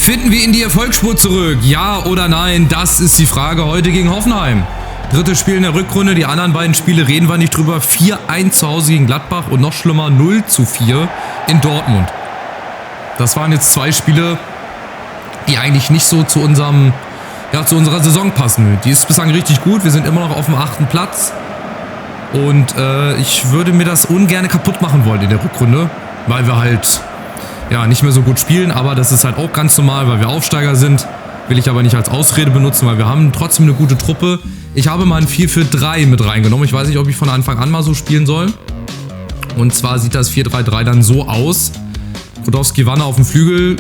Finden wir in die Erfolgsspur zurück? Ja oder nein? Das ist die Frage heute gegen Hoffenheim. Drittes Spiel in der Rückrunde. Die anderen beiden Spiele reden wir nicht drüber. 4-1 zu Hause gegen Gladbach und noch schlimmer 0-4 in Dortmund. Das waren jetzt zwei Spiele, die eigentlich nicht so zu unserer Saison passen. Die ist bislang richtig gut. Wir sind immer noch auf dem 8. Platz. Und ich würde mir das ungern kaputt machen wollen in der Rückrunde, weil wir halt nicht mehr so gut spielen, aber das ist halt auch ganz normal, weil wir Aufsteiger sind. Will ich aber nicht als Ausrede benutzen, weil wir haben trotzdem eine gute Truppe. Ich habe mal ein 4-4-3 mit reingenommen. Ich weiß nicht, ob ich von Anfang an mal so spielen soll. Und zwar sieht das 4-3-3 dann so aus. Kudowski, Wanner auf dem Flügel,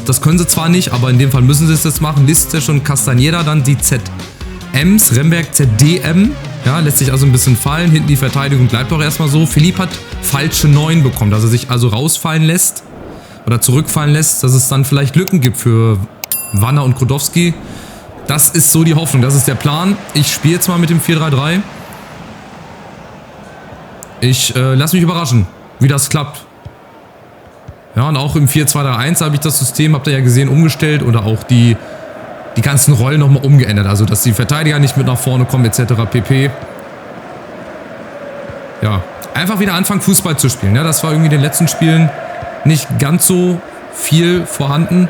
das können sie zwar nicht, aber in dem Fall müssen sie es jetzt machen. Listic und Castañeda dann die ZMs, Remberg ZDM. Ja, lässt sich also ein bisschen fallen. Hinten die Verteidigung bleibt auch erstmal so. Philipp hat falsche 9 bekommen, dass er sich also rausfallen lässt oder zurückfallen lässt, dass es dann vielleicht Lücken gibt für Wanner und Kudowski. Das ist so die Hoffnung, das ist der Plan. Ich spiele jetzt mal mit dem 4-3-3. Ich lasse mich überraschen, wie das klappt. Ja, und auch im 4-2-3-1 habe ich das System, habt ihr ja gesehen, umgestellt oder auch die ganzen Rollen nochmal umgeändert. Also, dass die Verteidiger nicht mit nach vorne kommen, etc. pp. Ja, einfach wieder anfangen, Fußball zu spielen. Ja, das war irgendwie in den letzten Spielen nicht ganz so viel vorhanden.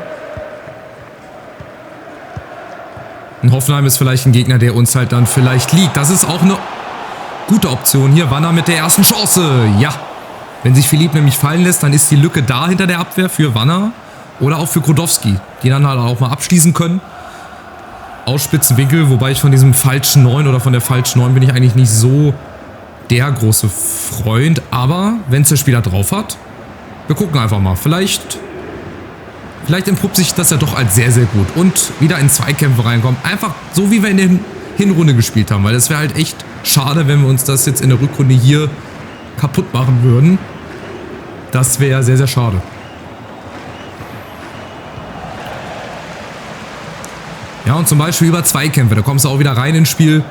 Und Hoffenheim ist vielleicht ein Gegner, der uns halt dann vielleicht liegt. Das ist auch eine gute Option hier. Wanner mit der ersten Chance. Ja. Wenn sich Philipp nämlich fallen lässt, dann ist die Lücke da hinter der Abwehr für Wanner oder auch für Kudowski, die dann halt auch mal abschließen können. Aus Spitzenwinkel, wobei ich von diesem falschen 9 oder von der falschen 9 bin ich eigentlich nicht so der große Freund. Aber wenn es der Spieler drauf hat, wir gucken einfach mal. Vielleicht entpuppt sich das ja doch als sehr, sehr gut. Und wieder in Zweikämpfe reinkommen. Einfach so, wie wir in der Hinrunde gespielt haben. Weil das wäre halt echt schade, wenn wir uns das jetzt in der Rückrunde hier kaputt machen würden. Das wäre sehr, sehr schade. Ja, und zum Beispiel über Zweikämpfe. Da kommst du auch wieder rein ins Spiel.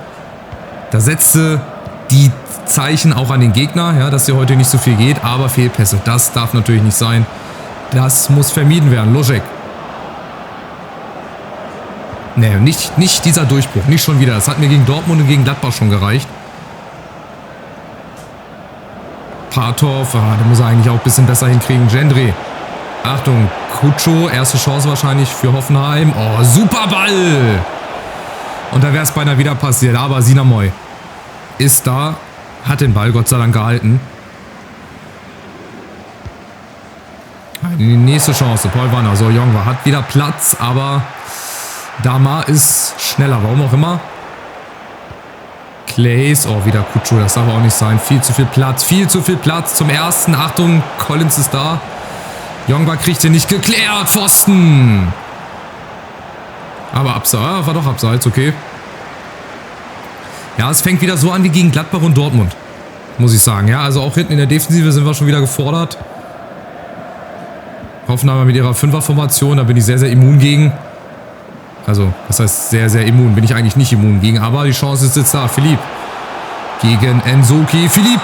Da setzt du die Zeichen auch an den Gegner, ja, dass dir heute nicht so viel geht. Aber Fehlpässe, das darf natürlich nicht sein. Das muss vermieden werden. Loschek. Nee, nicht dieser Durchbruch. Nicht schon wieder. Das hat mir gegen Dortmund und gegen Gladbach schon gereicht. Partov, da muss er eigentlich auch ein bisschen besser hinkriegen. Gendry. Achtung, Kutscho, erste Chance wahrscheinlich für Hoffenheim. Oh, super Ball! Und da wäre es beinahe wieder passiert. Aber Sinamoy ist da, hat den Ball Gott sei Dank gehalten. Die nächste Chance, Paul Wanner. So, Jongwa hat wieder Platz, aber Dama ist schneller, warum auch immer. Clays, oh, wieder Kutscho, das darf auch nicht sein. Viel zu viel Platz zum ersten. Achtung, Collins ist da. Jongwa kriegt den nicht geklärt, Pfosten. Aber Abseits, war doch Abseits, okay. Ja, es fängt wieder so an wie gegen Gladbach und Dortmund, muss ich sagen. Ja, also auch hinten in der Defensive sind wir schon wieder gefordert. Hoffenheim mit ihrer 5er-Formation, da bin ich sehr, sehr immun gegen. Also, das heißt sehr, sehr immun. Bin ich eigentlich nicht immun gegen. Aber die Chance ist jetzt da. Philipp gegen Nsoki. Philipp!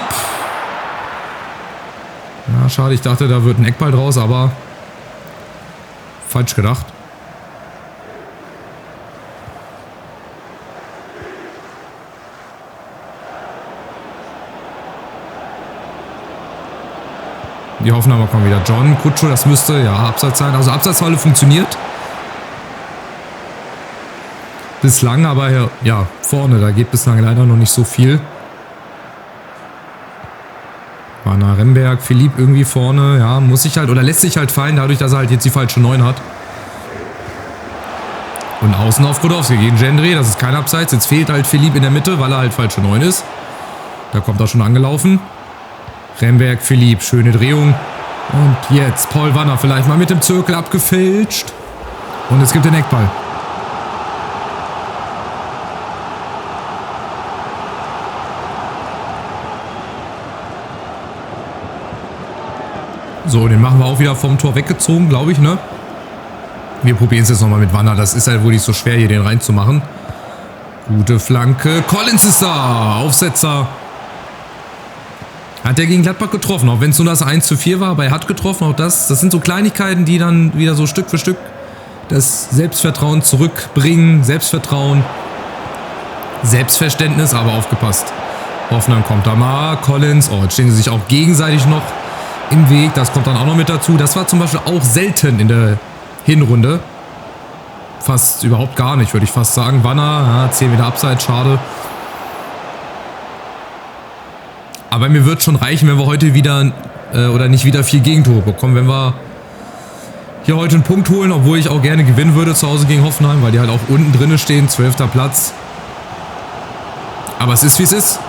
Ja, schade. Ich dachte, da wird ein Eckball draus, aber falsch gedacht. Die Hoffenheimer kommen wieder. John, Kutscho, das müsste ja Abseits sein. Also Abseitsfalle funktioniert. Bislang, aber ja, vorne, da geht bislang leider noch nicht so viel. Wanner, Remberg, Philipp irgendwie vorne, ja, muss sich halt, oder lässt sich halt fallen, dadurch, dass er halt jetzt die falsche 9 hat. Und außen auf Kudowski gegen Gendry, das ist kein Abseits. Jetzt fehlt halt Philipp in der Mitte, weil er halt falsche 9 ist. Da kommt er schon angelaufen. Remberg, Philipp, schöne Drehung. Und jetzt Paul Wanner vielleicht mal mit dem Zirkel abgefälscht. Und es gibt den Eckball. So, den machen wir auch wieder vom Tor weggezogen, glaube ich, ne? Wir probieren es jetzt nochmal mit Wanner. Das ist halt wohl nicht so schwer, hier den reinzumachen. Gute Flanke. Collins ist da. Aufsetzer. Hat er gegen Gladbach getroffen, auch wenn es nur das 1:4 war, aber er hat getroffen, auch das sind so Kleinigkeiten, die dann wieder so Stück für Stück das Selbstvertrauen zurückbringen. Selbstvertrauen, Selbstverständnis, aber aufgepasst. Hoffenheim kommt da mal. Collins, oh, jetzt stehen sie sich auch gegenseitig noch im Weg. Das kommt dann auch noch mit dazu. Das war zum Beispiel auch selten in der Hinrunde. Fast überhaupt gar nicht, würde ich fast sagen. Wanner, ja, 10 Meter Abseits, schade. Aber mir wird schon reichen, wenn wir heute wieder oder nicht wieder 4 Gegentore bekommen. Wenn wir hier heute einen Punkt holen, obwohl ich auch gerne gewinnen würde zu Hause gegen Hoffenheim, weil die halt auch unten drin stehen, 12. Platz. Aber es ist, wie es ist.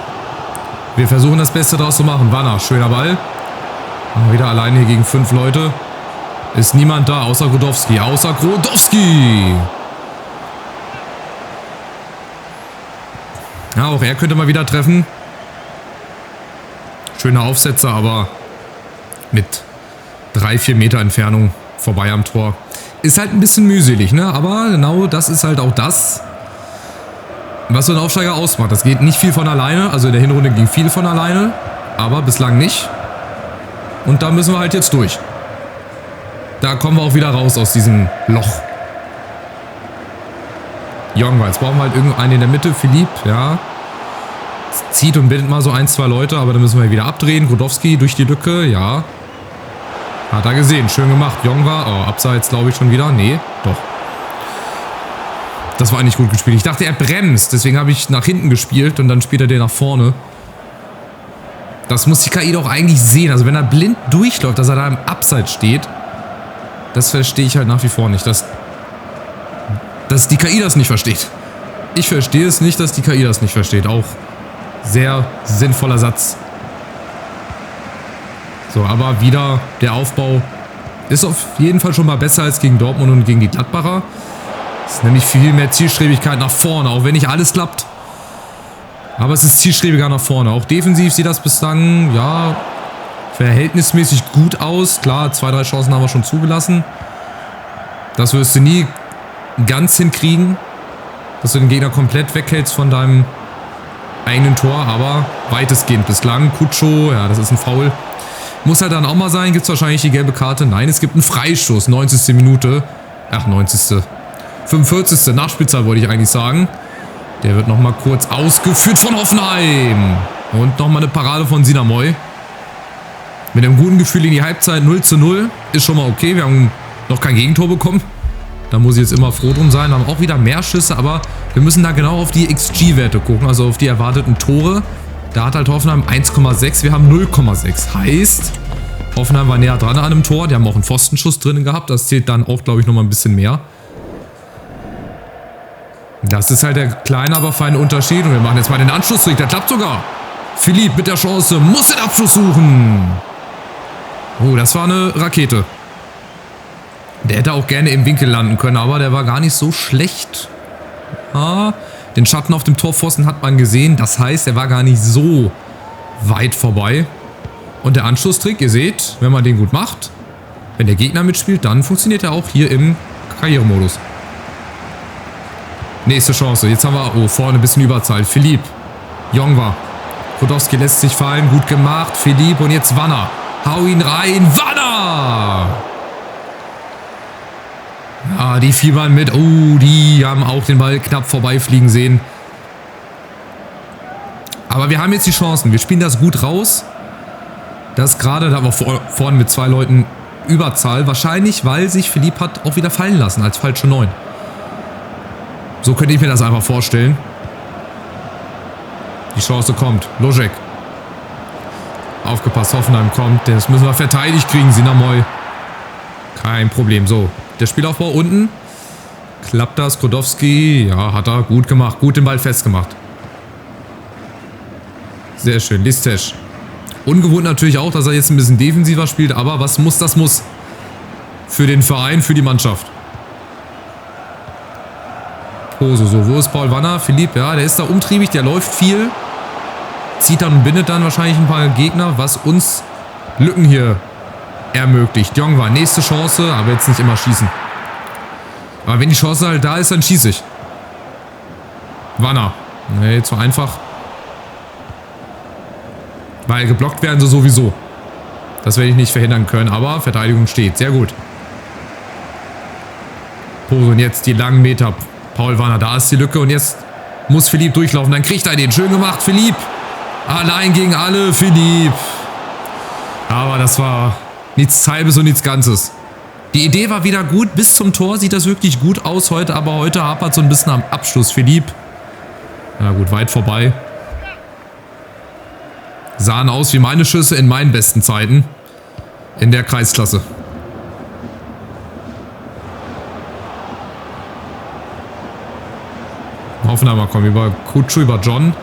Wir versuchen das Beste draus zu machen. Wanner, schöner Ball. Wieder alleine hier gegen 5 Leute. Ist niemand da, außer Grodowski. Außer Grodowski! Ja, auch er könnte mal wieder treffen. Schöner Aufsetzer, aber mit 3-4 Meter Entfernung vorbei am Tor. Ist halt ein bisschen mühselig, ne? Aber genau das ist halt auch das, was so ein Aufsteiger ausmacht. Das geht nicht viel von alleine. Also in der Hinrunde ging viel von alleine, aber bislang nicht. Und da müssen wir halt jetzt durch. Da kommen wir auch wieder raus aus diesem Loch. Jongwa, jetzt brauchen wir halt irgendeinen in der Mitte. Philipp, ja. Zieht und bindet mal so 1, 2 Leute, aber dann müssen wir wieder abdrehen. Grodowski durch die Lücke, ja. Hat er gesehen, schön gemacht. Jongwa, oh, abseits glaube ich schon wieder. Nee, doch. Das war nicht gut gespielt. Ich dachte, er bremst, deswegen habe ich nach hinten gespielt und dann spielt er den nach vorne. Das muss die KI doch eigentlich sehen. Also wenn er blind durchläuft, dass er da im Abseits steht, das verstehe ich halt nach wie vor nicht. Dass die KI das nicht versteht. Ich verstehe es nicht, dass die KI das nicht versteht. Auch sehr sinnvoller Satz. So, aber wieder der Aufbau ist auf jeden Fall schon mal besser als gegen Dortmund und gegen die Gladbacher. Es ist nämlich viel mehr Zielstrebigkeit nach vorne, auch wenn nicht alles klappt. Aber es ist zielstrebiger nach vorne. Auch defensiv sieht das bislang, ja, verhältnismäßig gut aus. Klar, 2, 3 Chancen haben wir schon zugelassen. Das wirst du nie ganz hinkriegen, dass du den Gegner komplett weghältst von deinem eigenen Tor, aber weitestgehend bislang. Kutscho, ja, das ist ein Foul. Muss halt dann auch mal sein. Gibt es wahrscheinlich die gelbe Karte? Nein, es gibt einen Freistoß. 90. Minute. Ach, 90. 45. Nachspielzeit wollte ich eigentlich sagen. Der wird nochmal kurz ausgeführt von Hoffenheim. Und nochmal eine Parade von Sinamoy. Mit einem guten Gefühl in die Halbzeit 0:0. Ist schon mal okay. Wir haben noch kein Gegentor bekommen. Da muss ich jetzt immer froh drum sein. Wir haben auch wieder mehr Schüsse, aber wir müssen da genau auf die XG-Werte gucken. Also auf die erwarteten Tore. Da hat halt Hoffenheim 1,6. Wir haben 0,6. Heißt, Hoffenheim war näher dran an einem Tor. Die haben auch einen Pfostenschuss drin gehabt. Das zählt dann auch, glaube ich, nochmal ein bisschen mehr. Das ist halt der kleine, aber feine Unterschied. Und wir machen jetzt mal den Anschlusstrick. Der klappt sogar. Philipp mit der Chance muss den Abschluss suchen. Oh, das war eine Rakete. Der hätte auch gerne im Winkel landen können, aber der war gar nicht so schlecht. Ah, den Schatten auf dem Torpfosten hat man gesehen. Das heißt, er war gar nicht so weit vorbei. Und der Anschlusstrick, ihr seht, wenn man den gut macht, wenn der Gegner mitspielt, dann funktioniert er auch hier im Karrieremodus. Nächste Chance. Jetzt haben wir, oh, vorne ein bisschen Überzahl. Philipp, Jongwa. Grodowski lässt sich fallen. Gut gemacht. Philipp und jetzt Wanner. Hau ihn rein. Wanner! Ja, die fiebern mit. Oh, die haben auch den Ball knapp vorbeifliegen sehen. Aber wir haben jetzt die Chancen. Wir spielen das gut raus. Das gerade, da haben wir vorne mit 2 Leuten Überzahl. Wahrscheinlich, weil sich Philipp hat auch wieder fallen lassen als falsche 9. So könnte ich mir das einfach vorstellen. Die Chance kommt. Ložek. Aufgepasst, Hoffenheim kommt. Das müssen wir verteidigt kriegen, Sinamoy. Kein Problem. So, der Spielaufbau unten. Klappt das, Grodowski. Ja, hat er. Gut gemacht. Gut den Ball festgemacht. Sehr schön. Listesch. Ungewohnt natürlich auch, dass er jetzt ein bisschen defensiver spielt. Aber was muss, das muss. Für den Verein, für die Mannschaft. Hose, so, wo ist Paul Wanner? Philipp, ja, der ist da umtriebig, der läuft viel. Zieht dann und bindet dann wahrscheinlich ein paar Gegner, was uns Lücken hier ermöglicht. Jongwa, nächste Chance, aber jetzt nicht immer schießen. Aber wenn die Chance halt da ist, dann schieße ich. Wanner. Nee, zu einfach. Weil geblockt werden sie sowieso. Das werde ich nicht verhindern können, aber Verteidigung steht. Sehr gut. Pose und jetzt die langen Meter. Paul Warner, da ist die Lücke und jetzt muss Philipp durchlaufen. Dann kriegt er den. Schön gemacht, Philipp. Allein gegen alle, Philipp. Aber das war nichts Halbes und nichts Ganzes. Die Idee war wieder gut. Bis zum Tor sieht das wirklich gut aus heute. Aber heute hapert so ein bisschen am Abschluss, Philipp. Na gut, weit vorbei. Sahen aus wie meine Schüsse in meinen besten Zeiten. In der Kreisklasse. Hoffenheimer kommen über Kutschu, über John.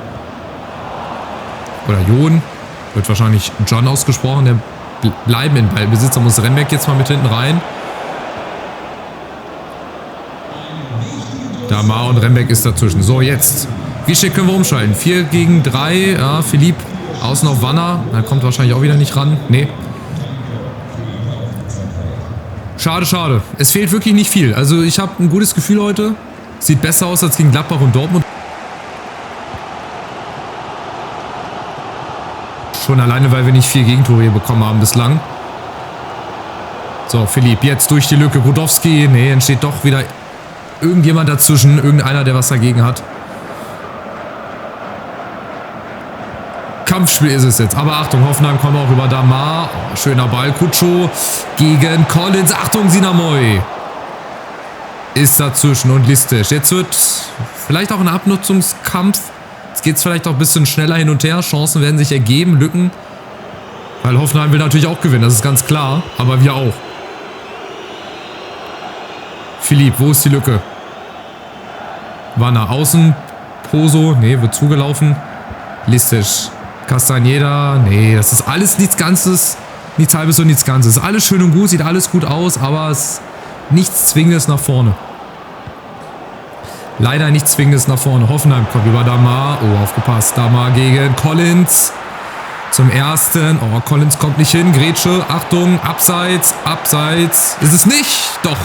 Oder Jon. Wird wahrscheinlich John ausgesprochen. Der bleiben in Ballbesitz. Da muss Rembeck jetzt mal mit hinten rein. Damar und Rembeck ist dazwischen. So, jetzt. Wie schick können wir umschalten? 4 gegen 3. Ja, Philipp außen auf Wanner. Da kommt wahrscheinlich auch wieder nicht ran. Nee. Schade, schade. Es fehlt wirklich nicht viel. Also ich habe ein gutes Gefühl heute. Sieht besser aus als gegen Gladbach und Dortmund. Schon alleine, weil wir nicht 4 Gegentore hier bekommen haben bislang. So, Philipp, jetzt durch die Lücke. Budowski. Nee, entsteht doch wieder irgendjemand dazwischen. Irgendeiner, der was dagegen hat. Kampfspiel ist es jetzt. Aber Achtung, Hoffenheim kommt auch über Damar. Oh, schöner Ball. Kutscho gegen Collins. Achtung, Sinamoy. Ist dazwischen und Listisch. Jetzt wird vielleicht auch ein Abnutzungskampf. Jetzt geht es vielleicht auch ein bisschen schneller hin und her. Chancen werden sich ergeben, Lücken. Weil Hoffenheim will natürlich auch gewinnen, das ist ganz klar. Aber wir auch. Philipp, wo ist die Lücke? Wanner außen. Poso, nee, wird zugelaufen. Listisch. Castañeda, nee, das ist alles nichts Ganzes. Nichts Halbes und nichts Ganzes. Alles schön und gut, sieht alles gut aus, aber es ist nichts Zwingendes nach vorne. Leider nichts Zwingendes nach vorne. Hoffenheim kommt über Damar. Oh, aufgepasst. Damar gegen Collins. Zum ersten. Oh, Collins kommt nicht hin. Grätsche. Achtung. Abseits. Abseits. Ist es nicht? Doch.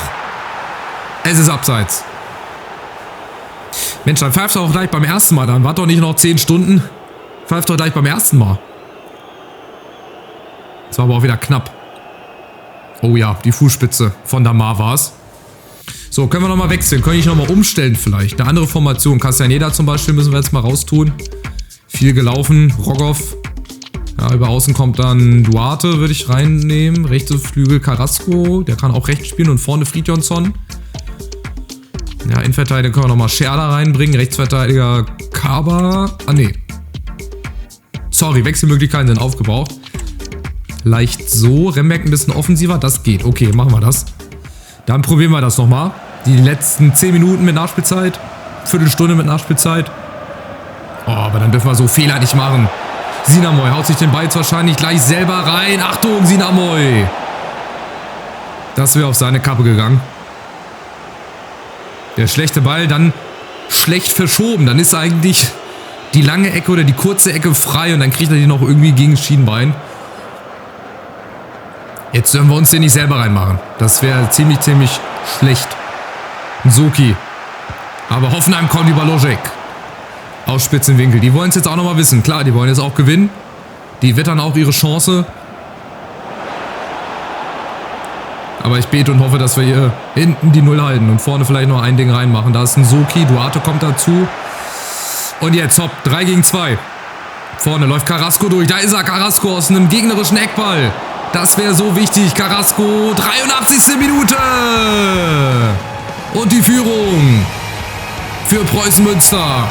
Es ist abseits. Mensch, dann pfeift doch auch gleich beim ersten Mal. Dann wart doch nicht noch 10 Stunden. Pfeift doch gleich beim ersten Mal. Das war aber auch wieder knapp. Oh ja, die Fußspitze von Damar war es. So, können wir nochmal wechseln. Können ich nochmal umstellen vielleicht. Eine andere Formation. Castañeda zum Beispiel müssen wir jetzt mal raustun. Viel gelaufen. Rogoff. Ja, über außen kommt dann Duarte, würde ich reinnehmen. Rechte Flügel Carrasco. Der kann auch rechts spielen. Und vorne Fridjonsson. Ja, Innenverteidiger können wir nochmal Scherder reinbringen. Rechtsverteidiger Kaba. Ah, nee. Sorry, Wechselmöglichkeiten sind aufgebraucht. Leicht so. Rembeck ein bisschen offensiver. Das geht. Okay, machen wir das. Dann probieren wir das nochmal. Die letzten 10 Minuten mit Nachspielzeit. Viertelstunde mit Nachspielzeit. Oh, aber dann dürfen wir so Fehler nicht machen. Sinamoy haut sich den Ball jetzt wahrscheinlich gleich selber rein. Achtung, Sinamoy. Das wäre auf seine Kappe gegangen. Der schlechte Ball dann schlecht verschoben. Dann ist eigentlich die lange Ecke oder die kurze Ecke frei. Und dann kriegt er die noch irgendwie gegen das Schienbein. Jetzt dürfen wir uns den nicht selber reinmachen. Das wäre ziemlich, ziemlich schlecht. Nsoki. Aber Hoffenheim kommt über Lojek. Aus Spitzenwinkel. Die wollen es jetzt auch nochmal wissen. Klar, die wollen jetzt auch gewinnen. Die wittern auch ihre Chance. Aber ich bete und hoffe, dass wir hier hinten die Null halten. Und vorne vielleicht noch ein Ding reinmachen. Da ist Nsoki. Duarte kommt dazu. Und jetzt hopp. 3 gegen 2. Vorne läuft Carrasco durch. Da ist er. Carrasco aus einem gegnerischen Eckball. Das wäre so wichtig. Carrasco, 83. Minute. Und die Führung für Preußen Münster.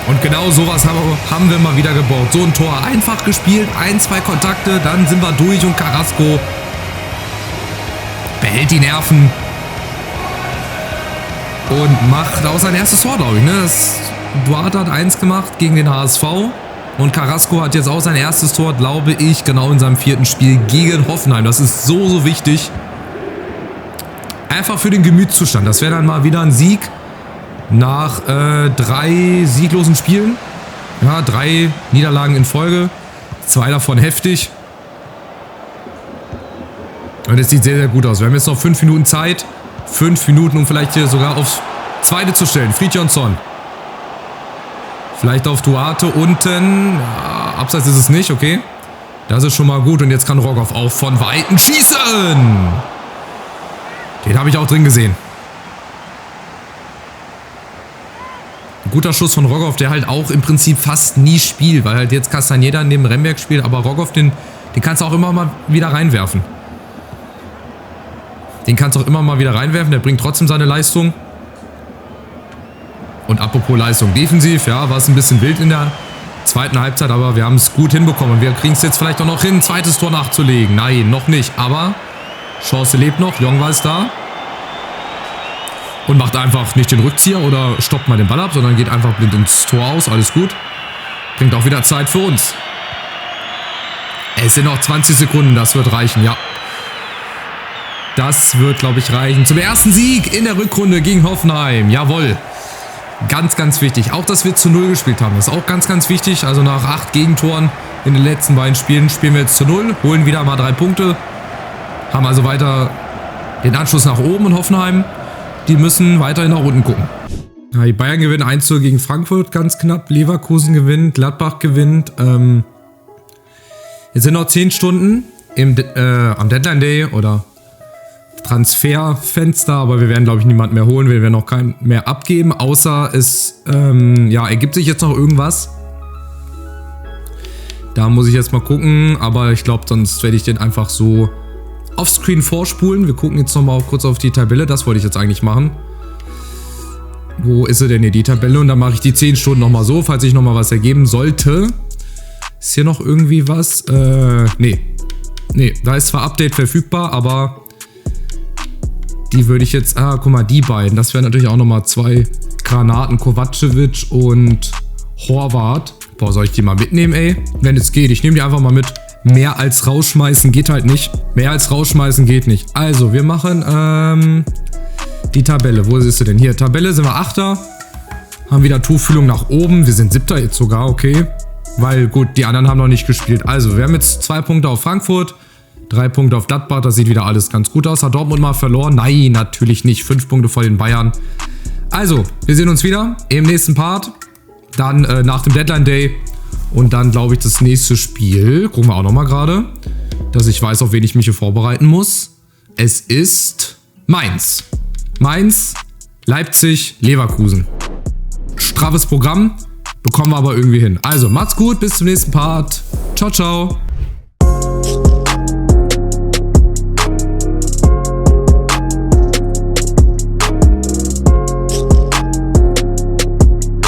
Und genau sowas haben wir mal wieder gebraucht. So ein Tor einfach gespielt, 1, 2 Kontakte, dann sind wir durch und Carrasco behält die Nerven. Und macht auch sein erstes Tor, glaube ich. Ne? Duarte hat 1 gemacht gegen den HSV. Und Carrasco hat jetzt auch sein erstes Tor, glaube ich, genau in seinem 4. Spiel gegen Hoffenheim. Das ist so, so wichtig. Einfach für den Gemütszustand. Das wäre dann mal wieder ein Sieg nach 3 sieglosen Spielen. Ja, 3 Niederlagen in Folge. 2 davon heftig. Und es sieht sehr, sehr gut aus. Wir haben jetzt noch 5 Minuten Zeit. 5 Minuten, um vielleicht hier sogar aufs Zweite zu stellen. Fridjonsson. Vielleicht auf Duarte unten. Ja, abseits ist es nicht, okay. Das ist schon mal gut und jetzt kann Rogoff auch von Weitem schießen. Den habe ich auch drin gesehen. Ein guter Schuss von Rogoff, der halt auch im Prinzip fast nie spielt, weil halt jetzt Castañeda neben Remberg spielt, aber Rogoff, den kannst du auch immer mal wieder reinwerfen. Den kannst du auch immer mal wieder reinwerfen, der bringt trotzdem seine Leistung. Und apropos Leistung, defensiv, ja, war es ein bisschen wild in der zweiten Halbzeit, aber wir haben es gut hinbekommen. Wir kriegen es jetzt vielleicht auch noch hin, ein zweites Tor nachzulegen. Nein, noch nicht, aber Chance lebt noch, Jong ist da. Und macht einfach nicht den Rückzieher oder stoppt mal den Ball ab, sondern geht einfach blind ins Tor aus, alles gut. Bringt auch wieder Zeit für uns. Es sind noch 20 Sekunden, das wird reichen, ja. Das wird, glaube ich, reichen. Zum ersten Sieg in der Rückrunde gegen Hoffenheim. Jawohl. Ganz, ganz wichtig. Auch, dass wir zu 0 gespielt haben. Das ist auch ganz, ganz wichtig. Also nach 8 Gegentoren in den letzten beiden Spielen spielen wir jetzt zu 0. Holen wieder mal 3 Punkte. Haben also weiter den Anschluss nach oben in Hoffenheim. Die müssen weiterhin nach unten gucken. Ja, die Bayern gewinnen 1-0 gegen Frankfurt. Ganz knapp. Leverkusen gewinnt. Gladbach gewinnt. Jetzt sind noch 10 Stunden am Deadline Day oder Transferfenster, aber wir werden, glaube ich, niemanden mehr holen. Wir werden auch keinen mehr abgeben, außer es ergibt sich jetzt noch irgendwas. Da muss ich jetzt mal gucken, aber ich glaube, sonst werde ich den einfach so offscreen vorspulen. Wir gucken jetzt noch mal kurz auf die Tabelle, das wollte ich jetzt eigentlich machen. Wo ist sie denn hier, die Tabelle? Und dann mache ich die 10 Stunden noch mal so, falls sich noch mal was ergeben sollte. Ist hier noch irgendwie was? Nee, da ist zwar Update verfügbar, aber die würde ich jetzt, guck mal, die beiden, das wären natürlich auch nochmal 2 Granaten, Kovacevic und Horvath. Boah, soll ich die mal mitnehmen, ey? Wenn es geht, ich nehme die einfach mal mit. Mehr als rausschmeißen geht halt nicht. Mehr als rausschmeißen geht nicht. Also, wir machen, die Tabelle. Wo ist sie denn? Hier, Tabelle sind wir 8. Haben wieder Tuchfühlung nach oben. Wir sind 7. jetzt sogar, okay. Weil, gut, die anderen haben noch nicht gespielt. Also, wir haben jetzt 2 Punkte auf Frankfurt. 3 Punkte auf Gladbach, das sieht wieder alles ganz gut aus. Hat Dortmund mal verloren? Nein, natürlich nicht. 5 Punkte vor den Bayern. Also, wir sehen uns wieder im nächsten Part. Dann nach dem Deadline Day. Und dann, glaube ich, das nächste Spiel. Gucken wir auch nochmal gerade, dass ich weiß, auf wen ich mich hier vorbereiten muss. Es ist Mainz. Mainz, Leipzig, Leverkusen. Straffes Programm. Bekommen wir aber irgendwie hin. Also, macht's gut, bis zum nächsten Part. Ciao, ciao.